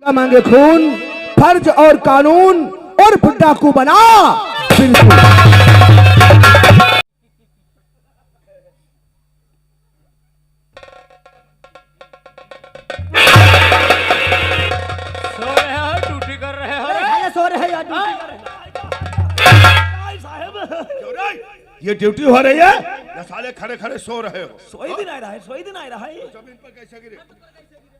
मांगे खून, फर्ज और कानून और बुड्ढा को बना बिल्कुल। सो रहे हो, ड्यूटी कर रहे हो? सो रहे हैं यार, ड्यूटी कर रहे हैं। ये ड्यूटी हो रही है या साले खड़े खड़े सो रहे हो? सोई दिन आ रहा है, सोई दिन आ रहा है। जमीन पर कैसे गिरे?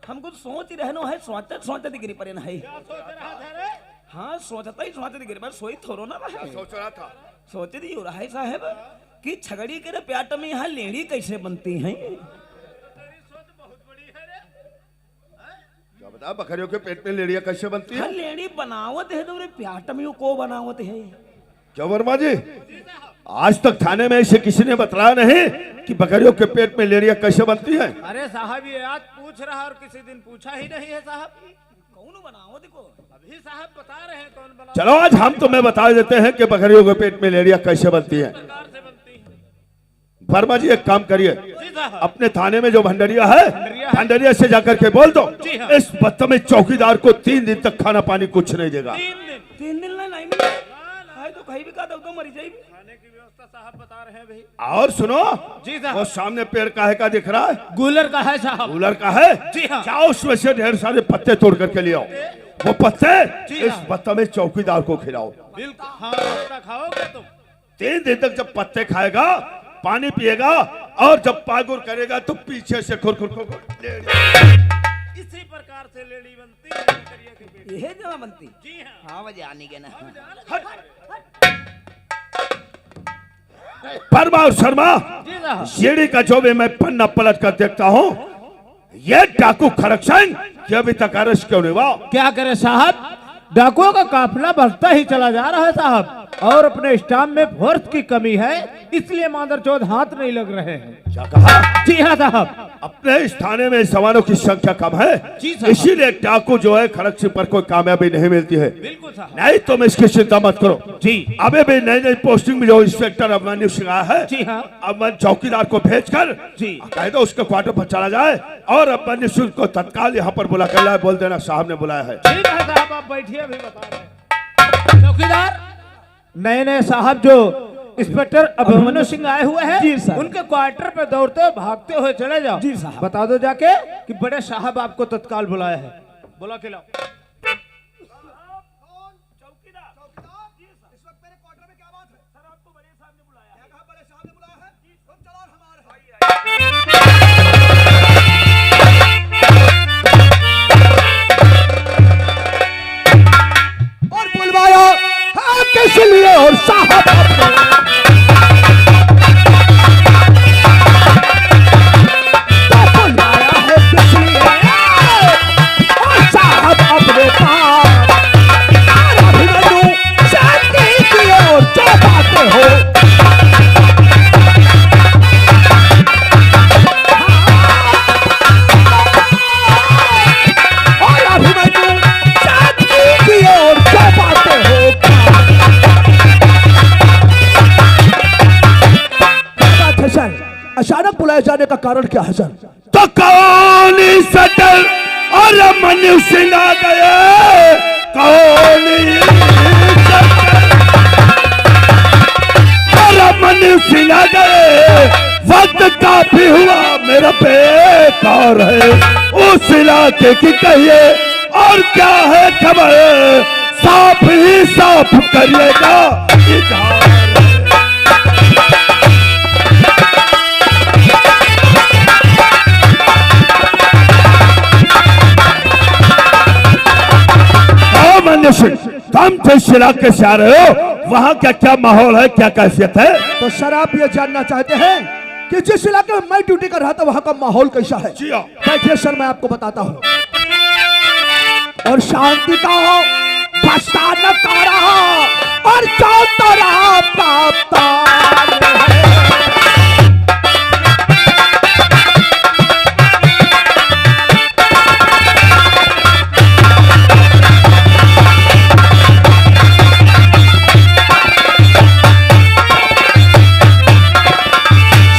हम कुछ सोच ही रहनो है, सोचते सोचते गिरी पड़े ना है। क्या सोच रहा था रे? हाँ सोचता ही सोचते गिरी पर सोई थोरो ना क्या रहा। सोच रहा था? सोचे ही हो रहा है साहब कि छगड़ी के प्याट में यहाँ लेड़ी कैसे बनती हैं। तेरी सोच बहुत बड़ी है रे। क्या बता, बकरियों के पेट में लेड़ियां कैसे बनती हाँ है? लेड़ी बनावत है तो प्याट में को बनावत है। क्या वर्मा जी, आज तक थाने में ऐसे किसी ने बताया नहीं कि बकरियों के पेट में लेड़ियां कैसे बनती है? अरे साहब ये आज पूछ रहा और किसी दिन पूछा ही नहीं है साहब। कौन बनावत को? अभी साहब बता रहे हैं कौन बना। चलो आज हम तुम्हें बता देते हैं कि बकरियों के पेट में लेड़ियां कैसे बनती है। प्रकार से बनती है। वर्मा जी एक काम करिए, जी साहब। अपने थाने में जो भंडरिया है, भंडरिया से जाकर के बोल दो जी हाँ। इस बदतमीज चौकीदार को 3 दिन तक खाना पानी कुछ नहीं देगा। 3 दिन नहीं मिले है तो कहीं भी का दो तो मरी जाएगी। खाने की व्यवस्था साहब बता रहे हैं भाई। और सुनो, जी वो साहब। सामने पेड़ काहे का दिख रहा है? गूलर का है साहब। कूलर का है? जी हाँ। जाओ उसमें से ढेर सारे पत्ते तोड़ करके ले आओ। वो पत्ते जी इस हाँ। बदतमीज चौकीदार को खिलाओ। बिल्कुल हाँ, पत्ता खाओगे तुम। 3 दिन तक जब पत्ते खाएगा, पानी पिएगा और जब पागुर करेगा तो पीछे से खुर खुर खुर इसी प्रकार से लेडी बनती है बकरिया के पेट। यह जगह बनती। जी हाँ। हाँ बजे आने के ना। परमा और शर्मा, जी साहब। सीढ़ी का जो भी मैं पन्ना पलट कर देखता हूँ, ये डाकू खड़क सिंह ये अभी तक अरेस्ट क्यों नहीं हुआ? क्या करे साहब, डाकुओं का काफिला बढ़ता ही चला जा रहा है साहब, और अपने स्टाफ में फोर्स की कमी है, इसलिए मादरचोद हाथ नहीं लग रहे हैं। क्या कहा? जी हाँ साहब। अपने इस थाने में सवालों की संख्या कम है, जी साहब। इसीलिए डाकू जो है खड़क सिंह पर कोई कामयाबी नहीं मिलती है। बिल्कुल साहब। नहीं तुम इसकी चिंता मत करो। जी। अबे भी नई नई पोस्टिंग में जो इंस्पेक्टर अभिमन्यु सिंह आया है, जी हाँ। अब चौकीदार को भेजकर जी। कह दो उसके क्वार्टर पर चला जाए और अभिमन्यु सिंह को तत्काल यहाँ पर बुला कर लाए, बोल देना साहब ने बुलाया है। ठीक है साहब, आप बैठिए, अभी बता रहे हैं। चौकीदार, नए नए साहब जो इंस्पेक्टर अभिमन्यु सिंह आए हुए हैं, जी साहब। उनके क्वार्टर पे दौड़ते हुए भागते हुए चले जाओ। जी साहब। बता दो जाके कि बड़े साहब आपको तत्काल बुलाया है। बुला के लाओ। और बुलवाया हाँ किस लिए? और साहब तो बुलवाया है किस लिए? और साहब अपने पास और अभिमन्यु शांति की ओर जो बातें हो और अभिमन्यु शांति की ओर जो बातें हो सर, अचानक बुलाए जाने का कारण क्या है सर? तो कौन सटल और अभिमन्यु सिंह आ गए? कौन और अभिमन्यु सिंह आ गए? वक्त काफी हुआ मेरा बेकार है, उस इलाके की कहिए और क्या है खबर? साफ ही साफ करिएगा इजहार। अभिमन्यु सिंह, तुम जिस इलाके से आ रहे हो वहाँ क्या क्या माहौल है, क्या कैफियत है? तो सर आप ये जानना चाहते हैं कि जिस इलाके में मैं ड्यूटी कर रहा था वहां का माहौल कैसा है? जी हाँ। बैठिए सर, मैं आपको बताता हूँ। और शांति का भसानक आ रहा और चौतरा प्राप्त है।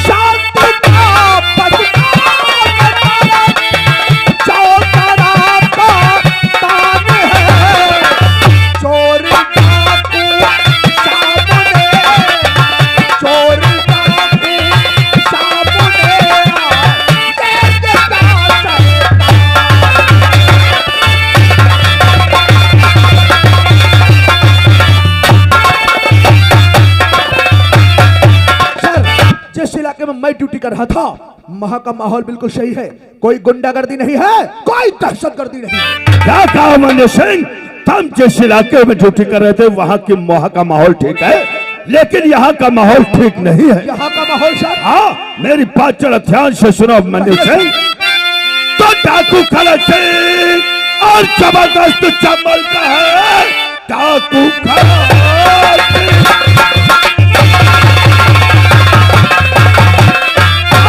शांति का मैं ड्यूटी कर रहा था वहां का माहौल बिल्कुल सही है, कोई गुंडागर्दी नहीं है, कोई दहशतगर्दी नहीं है। क्या कहा अमन्यु सिंह? तुम जिस इलाके में ड्यूटी कर रहे थे वहां का माहौल ठीक है, लेकिन यहाँ का माहौल ठीक नहीं है। यहाँ का माहौल सर? हाँ, मेरी बात जरा ध्यान से सुनो अमन्यु सिंह। तो डाकू खलक सिंह और जबरदस्त चंबल का है। डाकू खलक सिंह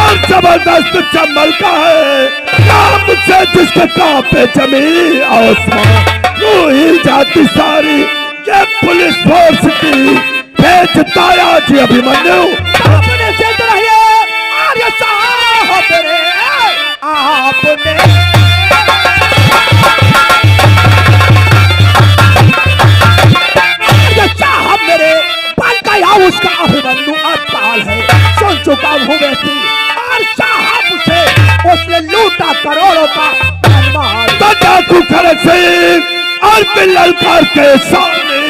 और जबरदस्त चंबल का है। नाम से जिसके कांपे जमीन आसमान, वो ही जाती सारी ये पुलिस फोर्स की भेजता जी अभिमन्यु। अपने से तो रहिए आर्य साहब रे, आपने आर्य साहब मेरे बन गया उसका अभिमन्यु अवताल है। सुन चुका हूँ वैसी और साहब से उसने लूटा करोड़ों का धनमाल। तो डाकू खलक सिंह और बिल्ललकार के सामने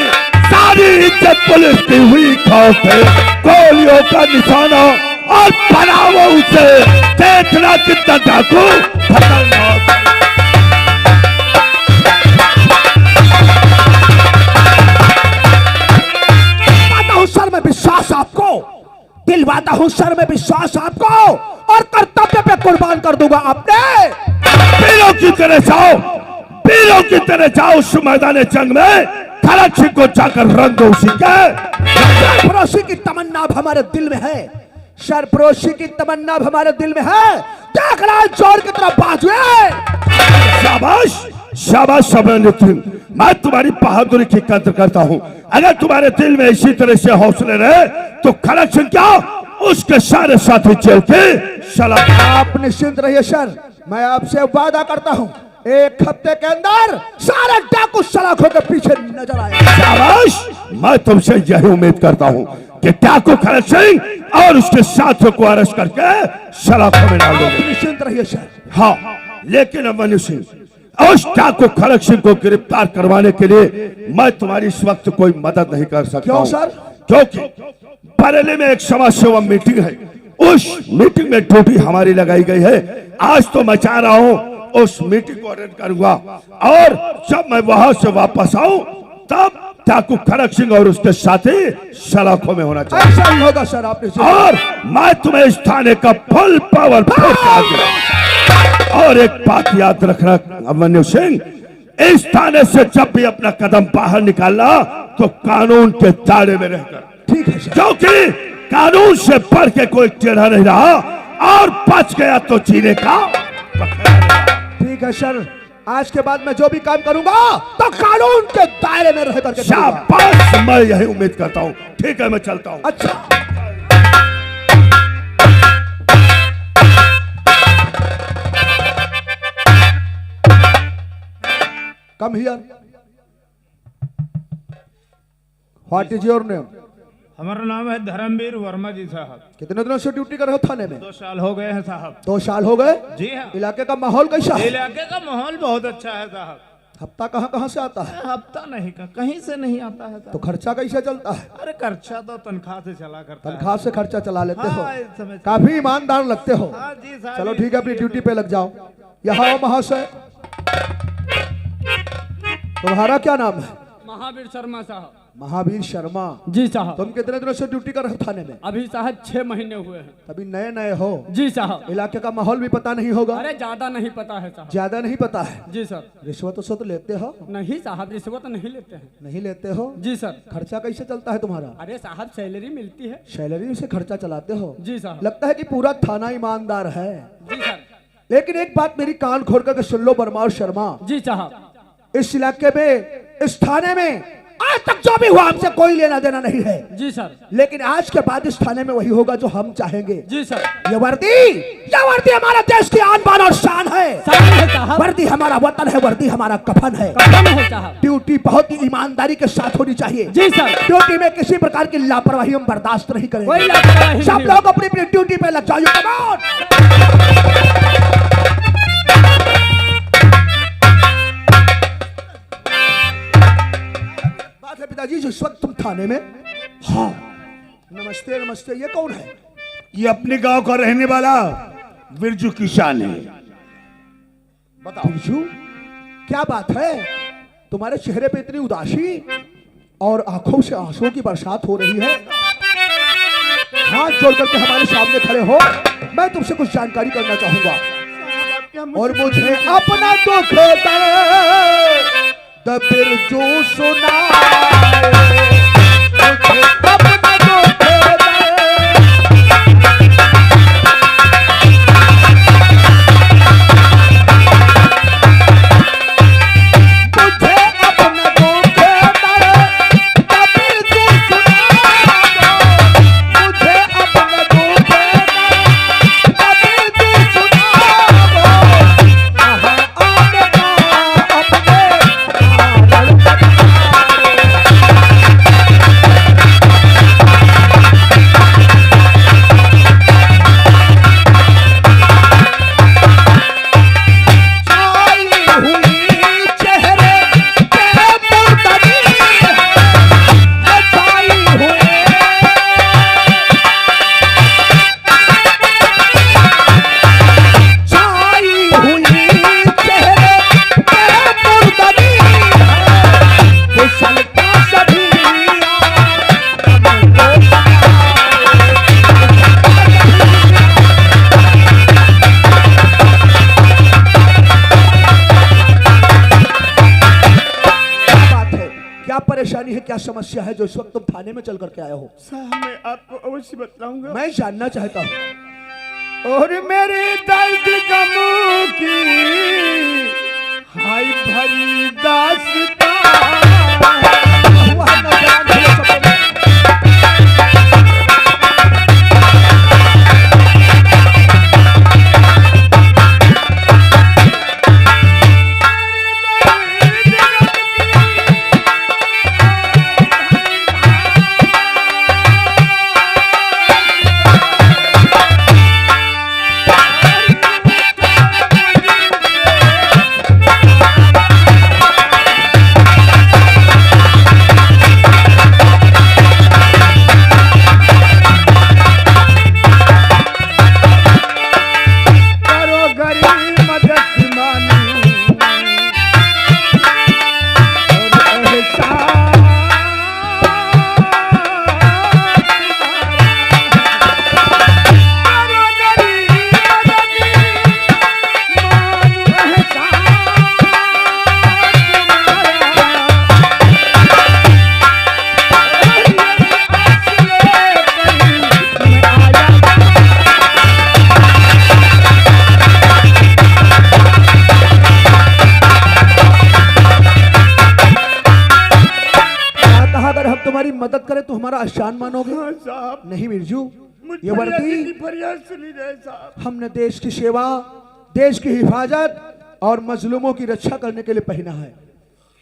सारी इज्जत पुलिस की हुई खौफ है। गोलियों का निशाना और बनाओ उसे, देखना कितना डाकू खतरनाक है। दिलवाता हूँ सर में विश्वास आपको, दिलवाता हूँ सर में विश्वास आपको और कर्तव्य पे कुर्बान कर दूंगा। आपने वीरों की तरह जाओ, वीरों की तरह जाओ उस मैदान जंग में। खलक सिंह को जाकर रंग दो उसी के। सरफरोशी की तमन्ना अब हमारे दिल में है, सरफरोशी की तमन्ना अब हमारे दिल में है। देख रहा है जोर की तरफ बाजुए। शाबाश शाबाश अमन्यु सिंह, मैं तुम्हारी बहादुरी की कदर करता हूँ। अगर तुम्हारे दिल में इसी तरह से हौसले रहे तो खलक सिंह क्या उसके सारे साथी जेल के सलाम। आप निश्चिंत रहिए सर, मैं आपसे वादा करता हूँ एक हफ्ते के अंदर सारे डाकू सलाखों के पीछे नजर आए। शाबाश, मैं तुमसे यही उम्मीद करता हूँ कि डाकू खलक सिंह और उसके साथियों को अरेस्ट करके सलाखों में डाल दोगे। निश्चिंत रहिए सर। हाँ, लेकिन अमन्यु सिंह उस डाकू खलक सिंह को गिरफ्तार करवाने के लिए मैं तुम्हारी इस वक्त कोई मदद नहीं कर सकता। क्यों सर? क्योंकि बरेली में एक समाज सेवा मीटिंग है, उस मीटिंग में ड्यूटी हमारी लगाई गई है। आज तो मैं चाह रहा हूँ उस मीटिंग को अटेंड करूंगा और जब मैं वहां से वापस आऊं तब डाकू खलक सिंह और उसके साथी सलाखों में होना चाहिए। ऐसा ही होगा सर, आपने और मैं तुम्हें इस थाने का फुल पावर और एक बात याद रखना अमन्यु सिंह, इस थाने से जब भी अपना कदम बाहर निकालना तो कानून के दायरे में रहकर। ठीक है सर। क्योंकि कानून से बढ़ के कोई टेढ़ा नहीं रहा और बच गया तो जीने का। ठीक है सर, आज के बाद मैं जो भी काम करूंगा तो कानून के दायरे में रह करके। शाबाश, मैं यही उम्मीद करता हूँ। ठीक है, मैं चलता हूँ। अच्छा, come here. What is your name? हमारा नाम है धर्मवीर वर्मा जी साहब। कितने दिनों से ड्यूटी कर रहे हो थाने में? 2 साल हो गए हैं साहब। 2 साल हो गए? जी हाँ। इलाके का माहौल कैसा है? इलाके का माहौल बहुत अच्छा है साहब। हफ्ता कहाँ कहाँ से आता है? हफ्ता नहीं का कहीं से नहीं आता है तो साहब। खर्चा कैसे चलता है? अरे खर्चा तो तनख्वाह से चला करता है। तनख्वाह से खर्चा चला लेते हो? हाँ, इस समय से। काफी ईमानदार लगते हो। हाँ जी साहब। चलो ठीक है, अपनी ड्यूटी पे लग जाओ। यहाँ आओ महाशय, तुम्हारा क्या नाम है? महावीर शर्मा साहब। महावीर शर्मा जी साहब। तुम कितने दिनों से ड्यूटी कर रहे हो थाने में? अभी साहब 6 महीने हुए हैं। अभी नए नए हो? जी साहब। इलाके का माहौल भी पता नहीं होगा? अरे ज्यादा नहीं पता है साहब। ज्यादा नहीं पता है? जी सर। रिश्वत तो लेते हो? नहीं साहब, रिश्वत नहीं लेते हैं। नहीं लेते हो? जी सर। खर्चा कैसे चलता है तुम्हारा? अरे साहब सैलरी मिलती है। सैलरी से खर्चा चलाते हो? जी साहब। लगता है कि पूरा थाना ईमानदार है। जी सर। लेकिन एक बात मेरी कान खोल करके सुन लो वर्मा और शर्मा, जी साहब। इस इलाके में, इस थाने में आज तक जो भी हुआ हमसे कोई लेना देना नहीं है। जी सर। लेकिन आज के बाद इस थाने में वही होगा जो हम चाहेंगे। जी सर। ये वर्दी हमारा देश की आन बान और शान है। शान है साहब। वर्दी हमारा वतन है, वर्दी हमारा कफन है। कफन है साहब। ड्यूटी बहुत ही ईमानदारी के साथ होनी चाहिए। जी सर। ड्यूटी में किसी प्रकार की लापरवाही हम बर्दाश्त नहीं कोई करेंगे। लापरवाही सब नहीं। लोग अपनी अपनी ड्यूटी पे लग जाइए। Come on. पिताजी, जिस वक्त तुम थाने में, हाँ, नमस्ते नमस्ते, ये कौन है? ये अपने गांव का रहने वाला बिरजू किसान है। बताओ बिरजू, क्या बात है? तुम्हारे चेहरे पे इतनी उदासी और आंखों से आंसुओं की बरसात हो रही है। हाथ जोड़ करके हमारे सामने खड़े हो, मैं तुमसे कुछ जानकारी करना चाहूंगा और मुझे अपना दुख दर्द बिरजू सुनाए। मुझे अपना दुख दर्द परेशानी है, क्या समस्या है जो इस वक्त तुम थाने में चल करके आए हो? साहब मैं आपको अवश्य बतलाऊंगा। मैं जानना चाहता हूँ। और मेरे दर्द गमों की हाय भरी दास्तां। मदद करे तो हमारा आसान मानोगे? हाँ साहब। नहीं बिरजू, ये मुझ वर्दी फरियाद सुनी जाए साहब। हमने देश की सेवा, देश की हिफाजत और मजलूमों की रक्षा करने के लिए पहना है।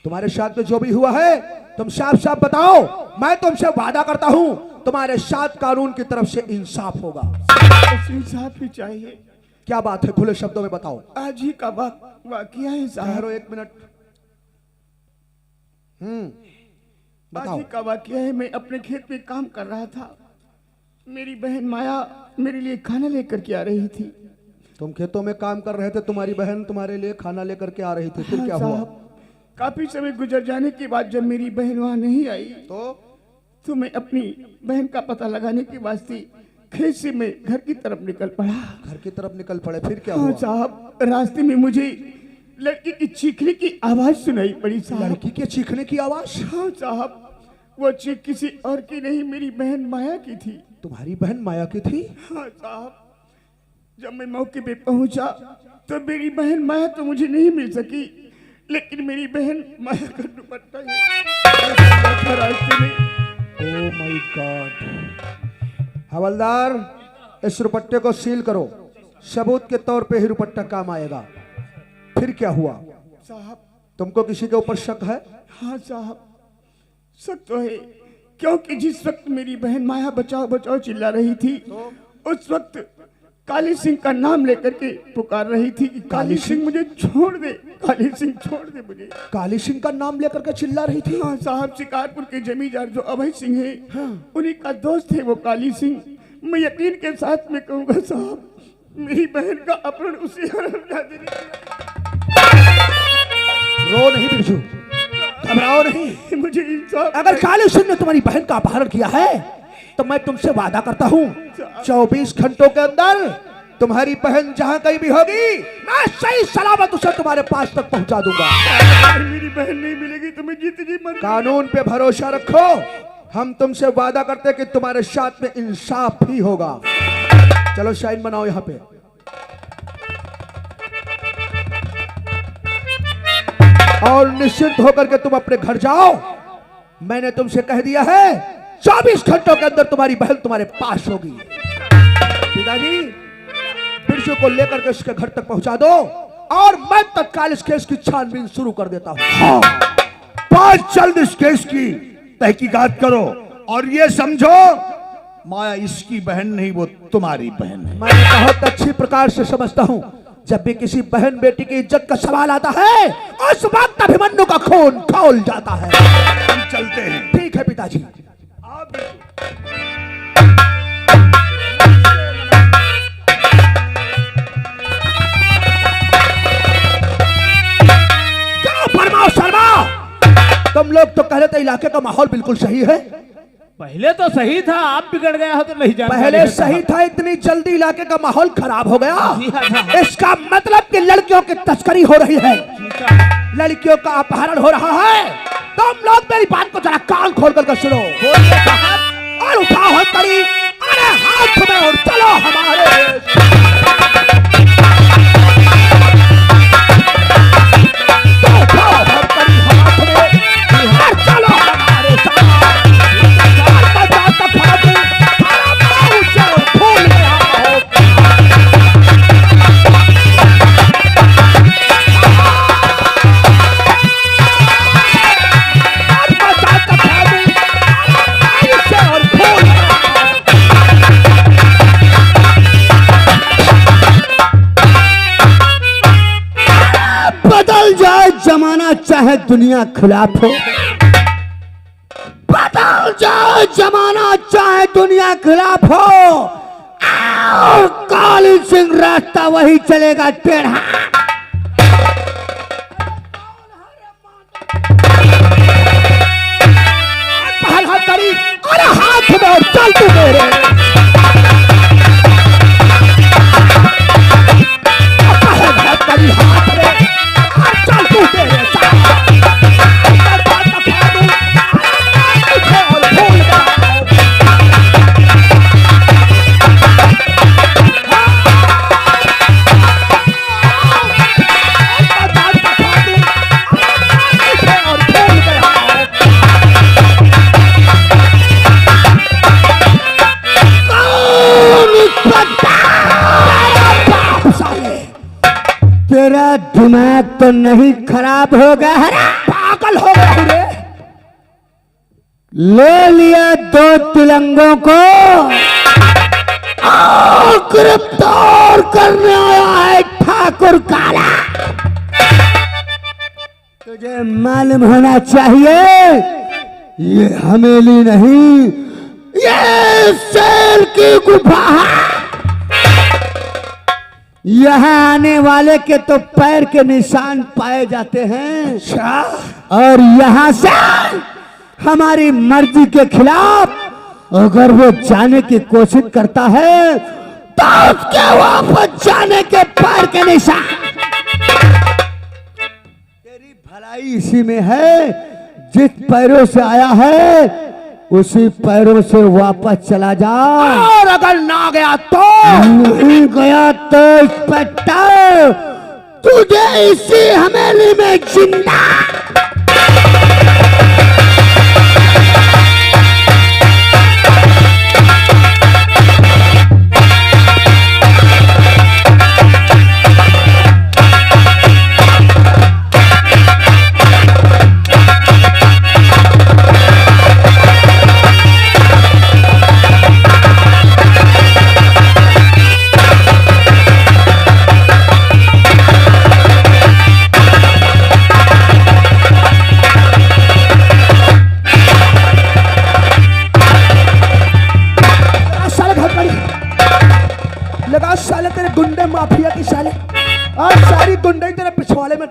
तुम्हारे साथ में जो भी हुआ है तुम साफ साफ बताओ, मैं तुमसे वादा करता हूँ तुम्हारे साथ कानून की तरफ से इंसाफ होगा। इंसाफ ही चाहिए। क्या बात है, खुले शब्दों में बताओ। आज ही का वाकया है साहब। ठहरो एक मिनट। आज बताओ। ही का वाकया है। मैं अपने खेत में काम कर रहा था, मेरी बहन माया मेरे लिए खाना लेकर के आ रही थी। तुम खेतों में काम कर रहे थे, तुम्हारी बहन तुम्हारे लिए खाना लेकर के आ रही थी, फिर हाँ क्या हुआ? साहब, काफी समय गुजर जाने के बाद जब मेरी बहन वहां नहीं आई तो मैं अपनी बहन का पता लगाने के वास्ते खेत से मैं घर की तरफ निकल पड़ा। घर की तरफ निकल पड़े, फिर क्या हाँ हुआ? साहब, रास्ते में मुझे लड़की की चीखने की आवाज सुनाई पड़ी साहब। लड़की के चीखने की आवाज? हाँ साहब, वो चीख किसी और की नहीं, मेरी बहन माया की थी। तुम्हारी बहन माया की थी? हाँ साहब, जब मैं मौके पे पहुंचा तो मेरी बहन माया तो मुझे नहीं मिल सकी, लेकिन मेरी बहन माया का दुपट्टा रास्ते में। Oh my God. हवलदार, इस रुपट्टे को सील करो, सबूत के तौर पे ही रुपट्टा काम आएगा। फिर क्या हुआ? साहब, तुमको किसी के ऊपर शक है? हाँ साहब, शक तो है, क्योंकि जिस वक्त मेरी बहन माया बचाओ बचाओ चिल्ला रही थी उस वक्त काली सिंह का नाम लेकर के पुकार रही थी कि काली सिंह मुझे छोड़ दे, काली सिंह छोड़ दे मुझे। काली सिंह का नाम लेकर के चिल्ला रही थी? हाँ साहब, शिकारपुर के जमींदार जो अभय सिंह है, हाँ, उन्हीं का दोस्त है वो काली सिंह। मैं यकीन के साथ में कहूंगा साहब, मेरी बहन का अपहरण उसी हरामजादे ने किया। रो नहीं बिरजू, घबराओ नहीं। मुझे इंसाफ अगर काली सिंह ने तुम्हारी बहन का अपहरण किया है तो मैं तुमसे वादा करता हूँ 24 घंटों के अंदर तुम्हारी बहन जहाँ कहीं भी होगी मैं सही सलामत उसे तुम्हारे पास तक पहुँचा दूंगा। अगर मेरी बहन नहीं मिलेगी तो मैं जीत जी मर कानून पे भरोसा रखो, हम तुमसे वादा करते हैं कि तुम्हारे साथ में इंसाफ ही होगा। चलो साइन बनाओ यहाँ पे। और निश्चिंत होकर के तुम अपने घर जाओ। मैंने तुमसे कह दिया है 24 घंटों के अंदर तुम्हारी बहन तुम्हारे पास होगी। पिताजी बिरजू को लेकर के उसके घर तक पहुंचा दो और मैं तत्काल इस केस की छानबीन शुरू कर देता हूं। हाँ, बहुत जल्द इस केस की तहकीकात करो और ये समझो माया इसकी बहन नहीं, वो तुम्हारी बहन है। मैं बहुत अच्छी प्रकार से समझता हूं, जब भी किसी बहन बेटी की इज्जत का सवाल आता है उस वक्त अभिमन्यु का खून खौल जाता है। हम चलते हैं। ठीक है पिताजी। क्या फरमाओ शर्मा, तुम लोग तो कह रहे थे इलाके का माहौल बिल्कुल सही है। पहले तो सही था, आप बिगड़ गया हो तो नहीं जानकारी पहले है सही साहब। था, इतनी जल्दी इलाके का माहौल खराब हो गया। जी हाँ साहब। इसका मतलब कि लड़कियों की तस्करी हो रही है, जी साहब। लड़कियों का अपहरण हो रहा है। तुम लोग मेरी बात को जरा कान खोल कर सुनो और उठाओ हथकड़ी, अरे हाथ में और चलो हमारे। तो उठाओ हथकड़ी हाथ में और चलो हमारे साथ। बचा तक फादू, अरे मैं उसे भूल गया हूँ। बदल जाए जमाना चाहे दुनिया खिलाफ हो, बदल जाए जमाना चाहे दुनिया खिलाफ हो, और काली सिंह रास्ता वही चलेगा टेढ़ा। पहल हाथ करी, अरे हाथ में और चल तू मेरे। पहल हाथ करी हाथ में और चल तू मेरे साथ। बचा तक फादू, अरे मैं तुझे और भूल गया हूँ। बचा तक फादू, अरे मैं तुझे और भूल गया हूँ। तेरा दिमाग तो नहीं खराब हो गया है? पागल हो गया हूँ रे। ले लिया 2 तिलंगों को और गिरफ्तार करने आया है ठाकुर काला। तुझे मालूम होना चाहिए ये हवेली नहीं, ये शेर की गुफा है। यहाँ आने वाले के तो पैर के निशान पाए जाते हैं। अच्छा, और यहाँ से हमारी मर्जी के खिलाफ अगर वो जाने की कोशिश करता है तो उसके वापस जाने के पैर के निशान। तेरी भलाई इसी में है, जिस पैरों से आया है उसी पैरों से वापस चला जा। और अगर ना गया तो नहीं गया तो इंस्पेक्टर तुझे इसी हवेली में जिंदा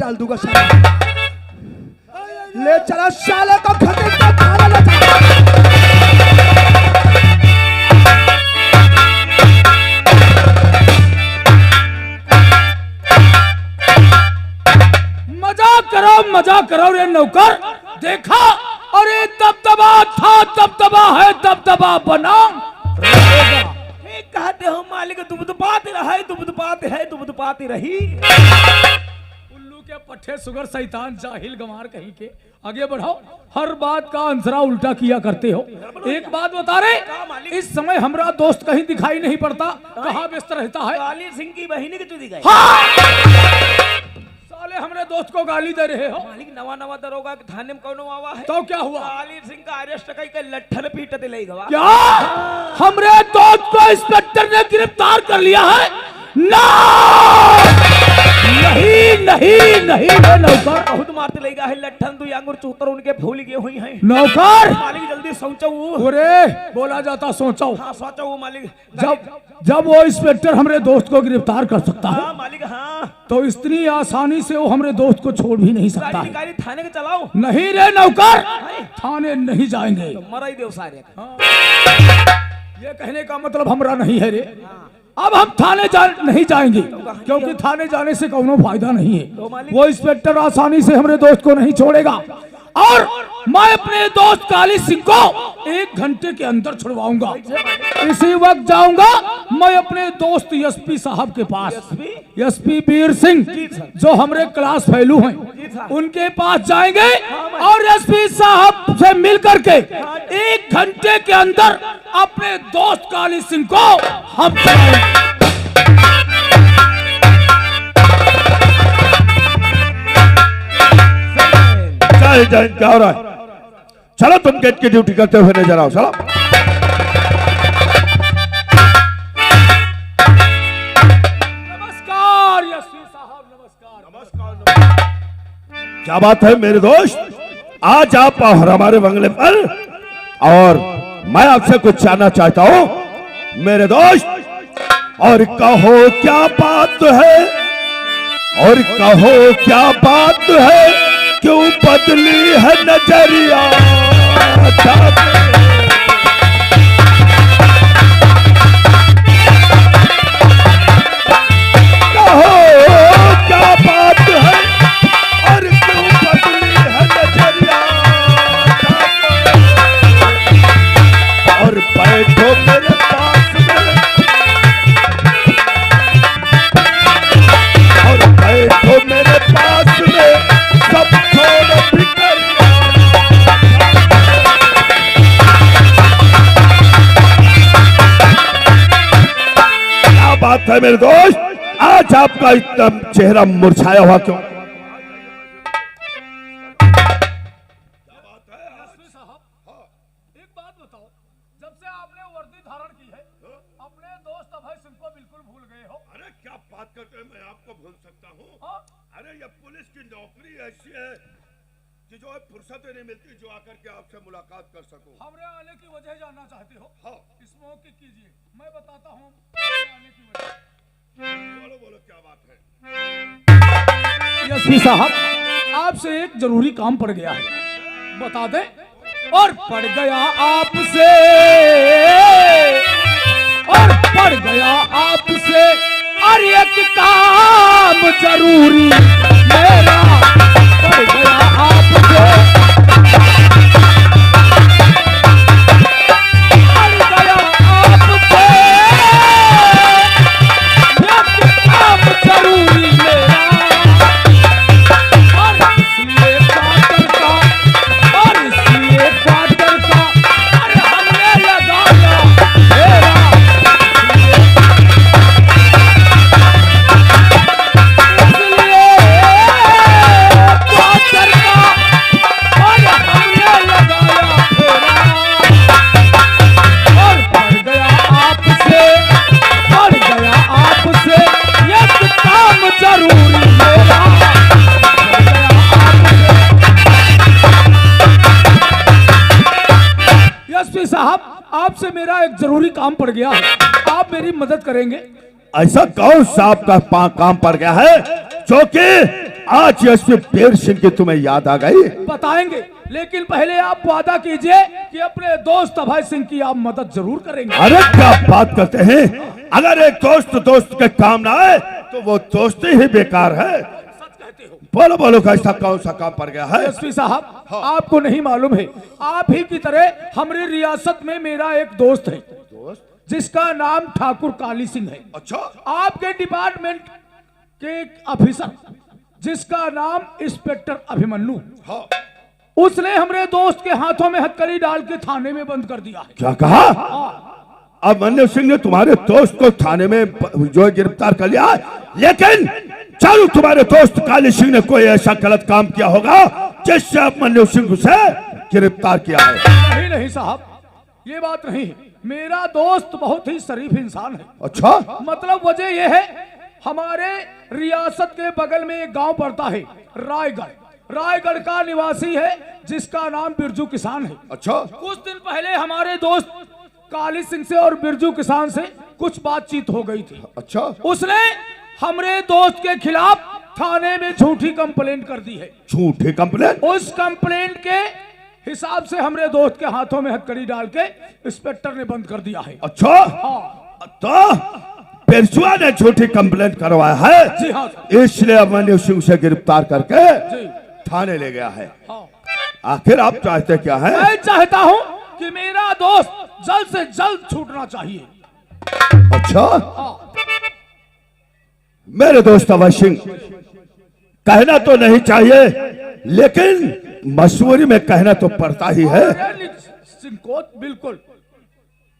डाल दूंगा साला। ले चला साले को खतीब का थाना ले चला। मजाक करो रे नौकर। देखा, अरे दबदबा था, दबदबा है, दबदबा बना रहेगा। कहते हो मालिक दुबदुबाते रहे, दुबदुबाते है, दुबदुबाते रही। उल्लू के पट्टे सुगर शैतान जाहिल गंवार कहीं के। आगे बढ़ाओ, हर बात का आंसरा उल्टा किया करते हो। एक बात बता रहे, इस समय हमारा दोस्त कहीं दिखाई नहीं पड़ता, कहाँ व्यस्त रहता है? काली सिंह की बहिनी की चुदी गई। साले हमरे दोस्त को गाली दे रहे हो। मालिक नवा नवा दरोगा के थाने में कौन आवा है? तो क्या हुआ? काली सिंह का अरेस्ट कई के लट्ठल पीटते ले गवा। क्या हमरे दोस्त को इंस्पेक्टर ने गिरफ्तार कर लिया है? ना, नहीं नहीं नहीं रे नौकर। बहुत मारते ले गया है लट्ठन, दो अंगूर चूतर उनके फूल गए हुई हैं। नौकर मालिक जल्दी सोचो। अरे बोला जाता सोचो। हाँ सोचो मालिक। जब वो इंस्पेक्टर हमरे दोस्त को गिरफ्तार कर सकता है, हाँ मालिक हाँ। तो इतनी आसानी से वो हमरे दोस्त को छोड़ भी नहीं सकता है। गाड़ी थाने के चलाओ। नहीं रे नौकर, थाने नहीं जाएंगे। तो मरा ही देव सारे। ये कहने का मतलब हमरा नहीं है रे। अब हम थाने नहीं जाएंगे, क्योंकि थाने जाने से कोनो फायदा नहीं है। वो इंस्पेक्टर आसानी से हमरे दोस्त को नहीं छोड़ेगा, और मैं अपने दोस्त काली सिंह को 1 घंटे के अंदर छुड़वाऊंगा। इसी वक्त जाऊंगा मैं अपने दोस्त एसपी साहब के पास, एसपी वीर सिंह जो हमरे क्लास फेलू हैं, उनके पास जाएंगे और एसपी साहब से मिल करके 1 घंटे के अंदर अपने दोस्त काली सिंह को हम जय क्या हो रहा है? चलो तुम गेट की ड्यूटी करते हुए नजर आओ। चलो नमस्कार एसपी साहब, नमस्कार। क्या बात है मेरे दोस्त, आज आप हमारे बंगले पर, और मैं आपसे कुछ जानना चाहता हूं मेरे दोस्त। और कहो क्या बात है, और कहो क्या बात है, क्यों बदली है नजरिया? कहो क्या बात है, और क्यों बदली है नजरिया? और बैठो मेरे पास में, और बैठो मेरे पास में, सब छोड़ बिखरिया। क्या बात है मेरे दोस्त, आज आपका इतना चेहरा मुरझाया हुआ क्यों? एक बात बताओ, जब से आपने वर्दी धारण की है, अपने दोस्त अभय सिंह को बिल्कुल भूल गए हो? अरे क्या बात करते हैं, मैं आपको भूल सकता हूँ? अरे ये पुलिस की नौकरी ऐसी है कि जो है फुर्सत नहीं मिलती जो आकर के आपसे मुलाकात कर सकूं। हमरे आने की वजह जानना चाहते हो? हाँ। स्मोक कीजिए, मैं बताता हूँ आने की वजह। बोलो बोलो क्या बात है? एसपी साहब, आपसे एक जरूरी काम पड़ गया है, बता दें? और पड़ गया आपसे, और पड़ गया आपसे, और एक काम जरूरी मेरा पड़ गया आपसे, पड़ गया आपसे, एक काम जरूरी मेरा, और इसलिए क्वार्टर का, और इसलिए क्वार्टर का, और हमने लगाया मेरा, इसलिए क्वार्टर का, और हमने लगाया मेरा, और पड़ गया आपसे, पड़ गया आपसे, एक काम जरूरी मेरा, पड़ गया आपसे। एसपी साहब, आपसे मेरा एक जरूरी काम पड़ गया है, आप मेरी मदद करेंगे? ऐसा कौन सा आपका काम पड़ गया है जो कि आज एसपी पेड़ सिंह की तुम्हें याद आ गई? बताएंगे, लेकिन पहले आप वादा कीजिए कि अपने दोस्त अभय सिंह की आप मदद जरूर करेंगे। अरे क्या बात करते हैं, अगर एक दोस्त के काम ना आए तो वो दोस्ती ही बेकार है। बोलो बोलो, कैसा कौन सा काम पड़ गया है? एसपी साहब, आपको नहीं मालूम है, आप ही की तरह हमारी रियासत में मेरा एक दोस्त है जिसका नाम ठाकुर काली सिंह है। अच्छा, आपके डिपार्टमेंट के एक ऑफिसर जिसका नाम इंस्पेक्टर अभिमन्यु, हाँ। उसने हमारे दोस्त के हाथों में हथकड़ी डाल के थाने में बंद कर दिया है। क्या कहा? अभिमन्यु सिंह ने तुम्हारे दोस्त को थाने में जो है गिरफ्तार कर लिया, लेकिन चालू तुम्हारे दोस्त काली सिंह ने कोई ऐसा गलत काम किया होगा जिससे अभिमन्यु सिंह से गिरफ्तार किया है। नहीं नहीं साहब, ये बात नहीं है। मेरा दोस्त बहुत ही शरीफ इंसान है। अच्छा, मतलब वजह यह है, हमारे रियासत के बगल में एक गांव पड़ता है रायगढ़ का निवासी है जिसका नाम बिरजू किसान है। अच्छा, कुछ दिन पहले हमारे दोस्त काली सिंह से और बिरजू किसान से कुछ बातचीत हो गई थी। अच्छा, उसने हमरे दोस्त के खिलाफ थाने में झूठी कंप्लेंट कर दी है। झूठी कंप्लेंट? उस कंप्लेंट के हिसाब से हमरे दोस्त के हाथों में हथकड़ी डाल के इंस्पेक्टर ने बंद कर दिया है। अच्छा, हाँ तो पेशवा ने झूठी कंप्लेंट करवाया है, जी हाँ इसलिए अभिमन्यु सिंह से गिरफ्तार करके जी थाने ले गया है। हाँ। आखिर आप चाहते क्या है? मैं चाहता हूं कि मेरा दोस्त जल्द से जल्द छूटना चाहिए। अच्छा, हाँ। मेरे दोस्त अभय सिंह, कहना तो नहीं चाहिए लेकिन मजबूरी में कहना तो पड़ता ही है। सिंह को बिल्कुल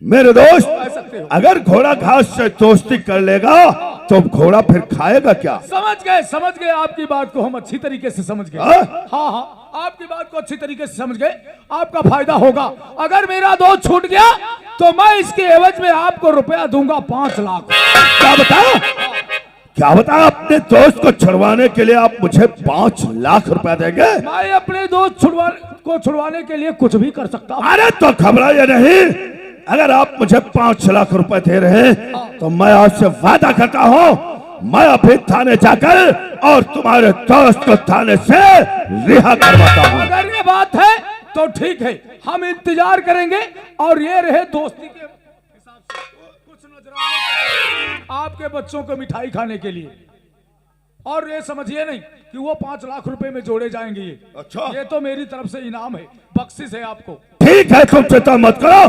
मेरे दोस्त, सकते हो। अगर घोड़ा घास से दोस्ती कर लेगा तो घोड़ा फिर खाएगा क्या? समझ गए आपकी बात को, हम अच्छी तरीके से समझ गए। हाँ? हाँ, आपकी बात को अच्छी तरीके से समझ गए। आपका फायदा होगा। अगर मेरा दोस्त छूट गया तो मैं इसके एवज में आपको रुपया दूंगा 5 लाख। क्या बता, अपने दोस्त को छुड़वाने के लिए आप मुझे 5 लाख रुपया देंगे? मैं अपने दोस्त छुड़वाने के लिए कुछ भी कर सकता हूँ। अरे तो घबराइए नहीं, अगर आप मुझे 5 लाख रुपए दे रहे हैं तो मैं आपसे वादा करता हूं, मैं अभी थाने जाकर और तुम्हारे दोस्त को थाने से रिहा करवाता हूं। अगर ये बात है तो ठीक है, हम इंतजार करेंगे। और ये रहे दोस्ती के हिसाब से कुछ नजराने आपके बच्चों को मिठाई खाने के लिए। और ये समझिए नहीं कि वो 5 लाख रुपए में जोड़े जाएंगे। ये अच्छा, ये तो मेरी तरफ से इनाम है, बख्शिश है आपको। ठीक है, तुम चिंता मत करो,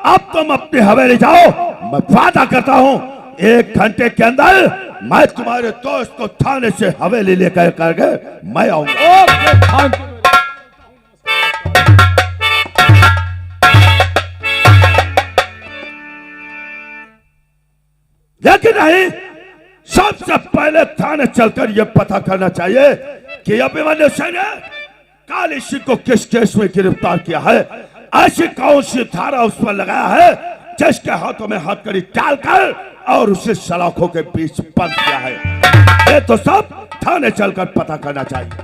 अब तुम अपनी हवेली जाओ। मैं वादा करता हूं 1 घंटे के अंदर मैं तुम्हारे दोस्त को थाने से हवेली लेकर करके मैं आऊंगा। Okay, thank you. लेकिन नहीं, सबसे पहले थाने चलकर यह पता करना चाहिए कि अभिमन्यु सिंह ने काली सिंह को किस केस में गिरफ्तार किया है। ऐसी कौन सी धारा उस पर लगाया है जिसके हाथों में हथकड़ी डालकर और उसे सलाखों के बीच बंद किया है। ये तो सब थाने चलकर पता करना चाहिए।